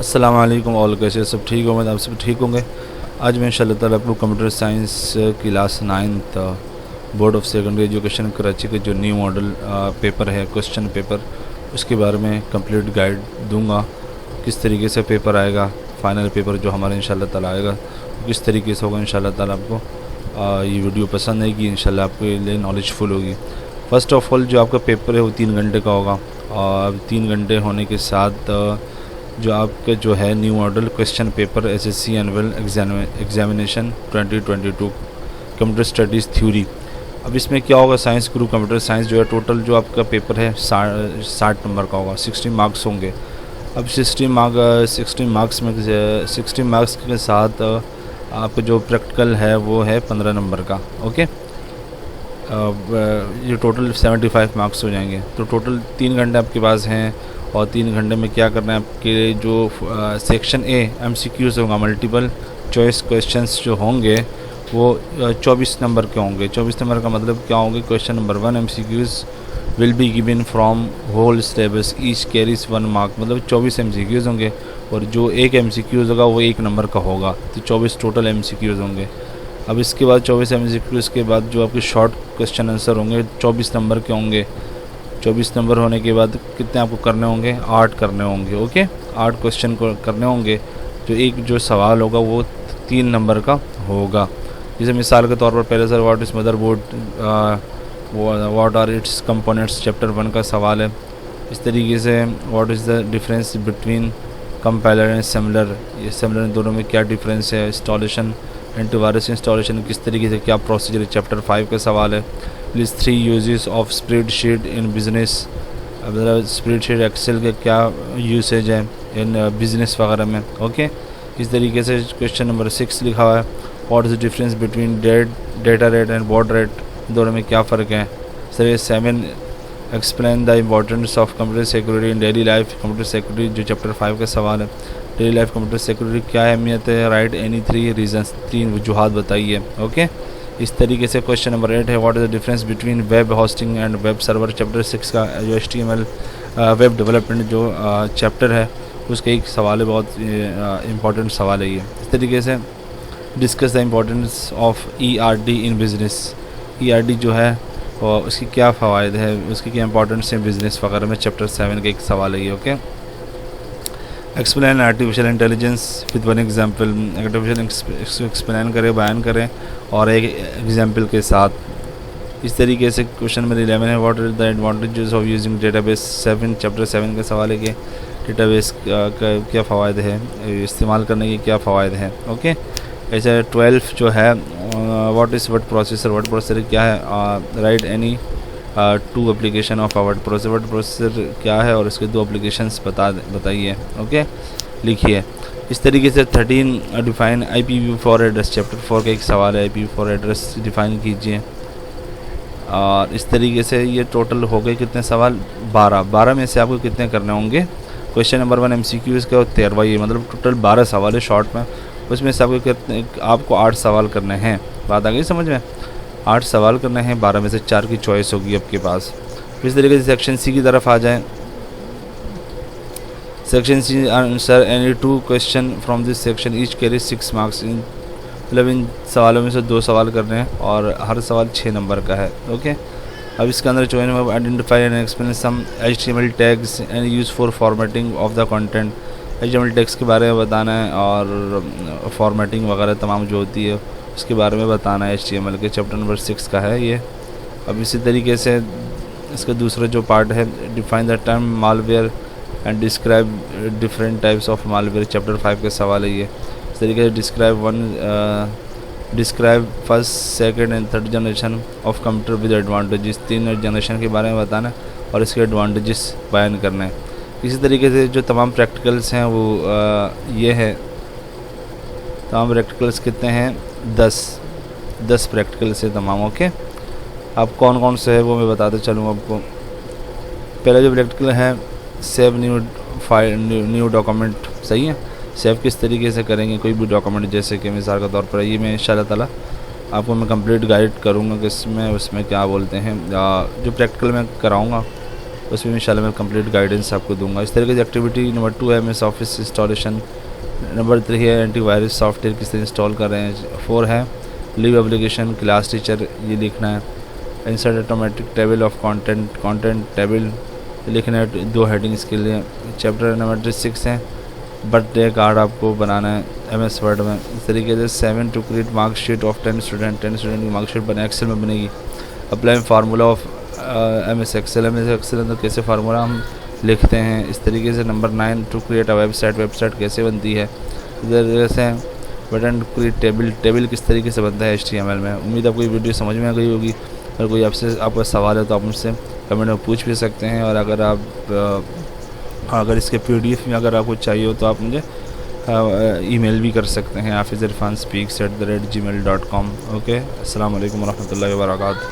अस्सलाम वालेकुम ऑल, कैसे सब ठीक हो? मैं आप सब ठीक होंगे। आज मैं इंशाल्लाह ताला आपको computer science class 9th board of secondary education Karachi के जो न्यू मॉडल पेपर है, क्वेश्चन पेपर, उसके बारे में कंप्लीट गाइड दूंगा। किस तरीके से पेपर आएगा, फाइनल पेपर जो हमारा इंशाल्लाह ताला आएगा किस तरीके से होगा। इंशाल्लाह ताला आपको ये वीडियो पसंद आएगी, इंशाल्लाह आपके लिए नॉलेजफुल होगी। फ़र्स्ट ऑफ़ ऑल जो आपका पेपर है वो 3 घंटे का होगा, और 3 घंटे होने के साथ जो आपका जो है new model question paper SSC annual examination 2022 computer studies theory. अब इसमें क्या होगा, साइंस ग्रुप कंप्यूटर साइंस जो है टोटल जो आपका पेपर है 60 नंबर का होगा, 60 मार्क्स होंगे। अब 60 मार्क्स के साथ आपका जो प्रैक्टिकल है वो है 15 नंबर का। ओके, ये टोटल 75 मार्क्स हो जाएंगे। तो टोटल 3 घंटे आपके पास हैं, और 3 घंटे में क्या करना है, आपके जो सेक्शन ए एमसीक्यूज़ होगा, मल्टीपल चॉइस क्वेश्चंस जो होंगे वो 24 नंबर के होंगे। 24 नंबर का मतलब क्या होंगे, question number 1 MCQs will be given from whole syllabus, each carries 1 mark, मतलब 24 एमसीक्यूज़ होंगे, और जो एक एमसीक्यूज़ होगा वो 1 नंबर का होगा। तो 24 टोटल एमसीक्यूज़ होंगे। अब इसके बाद 24 एमसीक्यूज़ के बाद जो आपके शॉर्ट क्वेश्चन आंसर होंगे 24 नंबर के होंगे। 24 नंबर होने के बाद कितने आपको करने होंगे, 8 करने होंगे। ओके, 8 क्वेश्चन को करने होंगे। जो एक जो सवाल होगा वो 3 नंबर का होगा। जैसे मिसाल के तौर पर पहले sir what is motherboard, what are its components, chapter 1 का सवाल है। इस तरीके से what is the difference between compiler and similar, ये सिमिलर दोनों में क्या डिफरेंस है। इंस्टॉलेशन, एंटीवायरस इंस्टॉलेशन किस तरीके से क्या प्रोसीजर है, चैप्टर 5 का सवाल है। List 3 uses of spreadsheet in business, मतलब स्प्रेडशीट एक्सेल के क्या यूसेज है इन बिजनेस वगैरह में। ओके, इस तरीके से क्वेश्चन नंबर 6 लिखा हुआ है, what is the difference between data rate and baud rate, दोनों में क्या फ़र्क है। Sir 7 explain the importance of computer security in daily life, computer security जो चैप्टर 5 का सवाल है। डेली लाइफ कंप्यूटर सिक्योरिटी क्या अहमियत है, राइट एनी 3 रीजंस, 3 वजूहात बताइए। ओके, इस तरीके से क्वेश्चन नंबर 8 है, what is the difference between web hosting and web server, chapter 6 का जो HTML वेब डेवलपमेंट जो चैप्टर है उसका एक सवाल है, बहुत इंपॉर्टेंट सवाल है ये। इस तरीके से discuss the importance of ERD in business, ERD जो है और उसकी क्या फ़वाइद है, उसकी क्या इंपॉर्टेंस है बिज़नेस वगैरह में, चैप्टर 7 का एक सवाल है ये। Okay, explain artificial intelligence with one example, artificial explain करें, बयान करें और एक एग्जांपल के साथ। इस तरीके से क्वेश्चन नंबर 11 है, what are the advantages of using database, 7 chapter 7 का सवाल है कि डेटाबेस का क्या फ़वाइद है, इस्तेमाल करने के क्या फ़वाइद हैं। ओके, ऐसे 12 जो है, what is word processor, word processor क्या है, right any 2 application of word processor, word processor क्या है और इसके 2 एप्लीकेशंस बताइए। ओके, लिखिए। इस तरीके से 13 डिफाइन IPv4 एड्रेस, चैप्टर 4 का एक सवाल है, IPv4 एड्रेस डिफाइन कीजिए। और इस तरीके से ये टोटल हो गए कितने सवाल, 12 में से आपको कितने करने होंगे। क्वेश्चन नंबर 1 MCQs का 13वां, ये मतलब टोटल 12 सवाल है शॉर्ट में, उसमें से आपको 8 सवाल करने हैं। बात आ गई समझ में, 8 सवाल करने हैं, 12 में से 4 की चॉइस होगी आपके पास। इस तरीके से सेक्शन C की तरफ आ जाएं। Section C, answer any 2 question from this section, each carry 6 marks, मतलब इन सवालों में से 2 सवाल करने हैं और हर सवाल 6 नंबर का है। ओके, अब इसके अंदर चॉइस में identify and explain some HTML tags and use for formatting of the content, HTML tags के बारे में बताना है और फॉर्मेटिंग वगैरह तमाम जो होती है उसके बारे में बताना है। HTML के चैप्टर नंबर 6 का है ये। अब इसी तरीके से इसका दूसरा जो पार्ट है, define the term malware and describe different types of malware, chapter 5 का सवाल है ये। इस तरीके से describe first, second and third generation of computer with advantages, 3 generation के बारे में बताना है और इसके एडवांटेजेस बयान करना है। इसी तरीके से जो तमाम प्रैक्टिकल्स हैं वो ये है, तमाम प्रैक्टिकल्स कितने हैं, 10 प्रैक्टिकल्स है तमाम। ओके, अब कौन कौन से है वो मैं बताते चलूँ आपको। पहला जो प्रैक्टिकल है, सेव न्यू डॉक्यूमेंट, सही है। सेव किस तरीके से करेंगे कोई भी डॉक्यूमेंट, जैसे कि मिसाल के तौर पर ये मैं इंशाल्लाह ताला आपको मैं कंप्लीट गाइड करूँगा कि इसमें उसमें क्या बोलते हैं, जो प्रैक्टिकल मैं कराऊँगा उसमें इंशाल्लाह मैं कंप्लीट गाइडेंस आपको दूंगा। इस तरीके की एक्टिविटी नंबर 2 है MS ऑफिस इंस्टॉलेशन। नंबर 3 है एंटीवायरस सॉफ्टवेयर किस तरह इंस्टॉल कर रहे हैं। 4 है लीव एप्लीकेशन क्लास टीचर, ये लिखना है। Insert automatic table of content table लिखना है 2 हेडिंग्स के लिए। चैप्टर नंबर 6 है बर्थडे कार्ड आपको बनाना है MS वर्ड में। इस तरीके से 7 to create marksheet of 10 student की मार्कशीट बने एक्सेल में बनेगी। Apply formula of MS Excel अंदर कैसे फार्मूला हम लिखते हैं। इस तरीके से number 9 to create a website कैसे बनती है। इधर से बटन क्रिएट टेबल किस तरीके से बनता है HTML में। उम्मीद आपको ये वीडियो समझ में आ गई होगी। अगर कोई आपका सवाल है तो आप मुझसे कमेंट में पूछ भी सकते हैं। और अगर इसके PDF में अगर आपको चाहिए हो तो आप मुझे ईमेल भी कर सकते हैं hafiz irfan speaks@gmail.com। ओके, अस्सलाम वालेकुम वरहमतुल्लाहि वबरकातुहू।